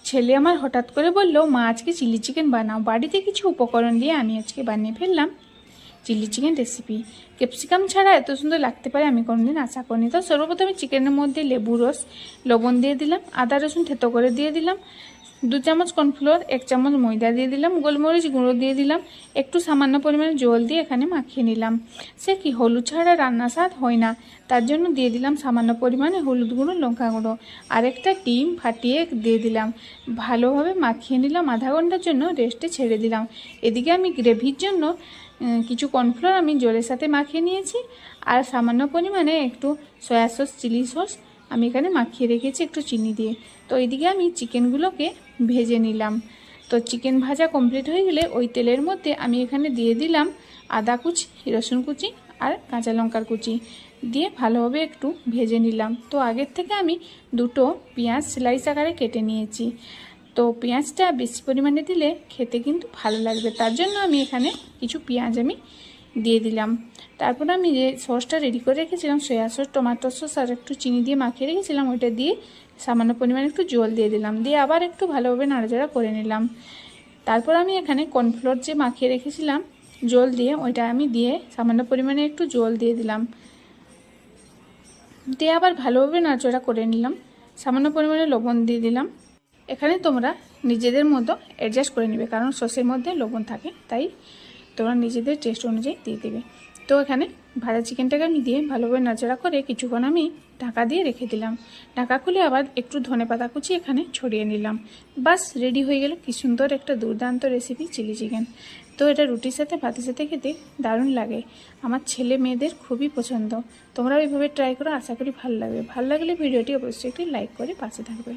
ছেলে আমার হঠাৎ করে বলল, মা আজকে চিলি চিকেন বানাও। বাড়িতে কিছু উপকরণ দিয়ে আমি আজকে বানিয়ে ফেললাম চিলি চিকেন রেসিপি। ক্যাপসিকাম ছাড়া এত সুন্দর লাগতে পারে আমি কোনোদিন আশা করিনি। তো সর্বপ্রথমে চিকেনের মধ্যে লেবু রস, লবণ দিয়ে দিলাম, আদা রসুন থেতো করে দিয়ে দিলাম, 2 চামচ কর্নফ্লোর, 1 চামচ ময়দা দিয়ে দিলাম, গোলমরিচ গুঁড়ো দিয়ে দিলাম, একটু সামান্য পরিমাণে জল দিয়ে এখানে মাখিয়ে নিলাম। সে কি হলুদ ছাড়া রান্না স্বাদ হয় না, তার জন্য দিয়ে দিলাম সামান্য পরিমাণে হলুদ গুঁড়ো, লঙ্কা গুঁড়ো, আর একটা ডিম ফাটিয়ে দিয়ে দিলাম। ভালোভাবে মাখিয়ে নিলাম, আধা ঘন্টার জন্য রেস্টে ছেড়ে দিলাম। এদিকে আমি গ্রেভির জন্য কিছু কর্নফ্লোর আমি জলের সাথে মাখিয়ে নিয়েছি, আর সামান্য পরিমাণে একটু সয়া সস, চিলি সস আমি এখানে মাখিয়ে রেখেছি একটু চিনি দিয়ে। তো এইদিকে আমি চিকেনগুলোকে ভেজে নিলাম। তো চিকেন ভাজা কমপ্লিট হয়ে গেলে ওই তেলের মধ্যে আমি এখানে দিয়ে দিলাম আদা কুচি, রসুন কুচি আর কাঁচা লঙ্কার কুচি দিয়ে ভালোভাবে একটু ভেজে নিলাম। তো আগের থেকে আমি 2টো পেঁয়াজ স্লাইস আকারে কেটে নিয়েছি। তো পেঁয়াজটা বেশি পরিমাণে দিলে খেতে কিন্তু ভালো লাগবে, তার জন্য আমি এখানে কিছু পেঁয়াজ আমি দিয়ে দিলাম। তারপর আমি যে সসটা রেডি করে রেখেছিলাম, সয়া সস, টমেটো সস আর একটু চিনি দিয়ে মাখিয়ে রেখেছিলাম, ওইটা দিয়ে সামান্য পরিমাণে একটু জল দিয়ে দিলাম, দিয়ে আবার একটু ভালোভাবে নাড়াচাড়া করে নিলাম। তারপর আমি এখানে কর্নফ্লোর যে মাখিয়ে রেখেছিলাম জল দিয়ে, ওইটা আমি দিয়ে সামান্য পরিমাণে একটু জল দিয়ে দিলাম, দিয়ে আবার ভালোভাবে নাড়াচাড়া করে নিলাম। সামান্য পরিমাণে লবণ দিয়ে দিলাম। এখানে তোমরা নিজেদের মতো অ্যাডজাস্ট করে নেবে, কারণ সসের মধ্যে লবণ থাকে, তাই তোমরা নিজেদের টেস্ট অনুযায়ী দিয়ে দেবে। তো এখানে ভাজা চিকেনটাকে আমি দিয়ে ভালোভাবে নাড়াচাড়া করে কিছুক্ষণ আমি ঢাকা দিয়ে রেখে দিলাম। ঢাকা খুলে আবার একটু ধনেপাতা কুচি এখানে ছড়িয়ে নিলাম। বাস রেডি হয়ে গেল কি সুন্দর একটা দুর্দান্ত রেসিপি চিলি চিকেন। তো এটা রুটির সাথে ভাতের সাথে খেতে দারুণ লাগে, আমার ছেলে মেয়েদের খুবই পছন্দ। তোমরা এইভাবে ট্রাই করো, আশা করি ভালো লাগবে। ভালো লাগলে ভিডিওটি অবশ্যই একটি লাইক করে পাশে থাকবে।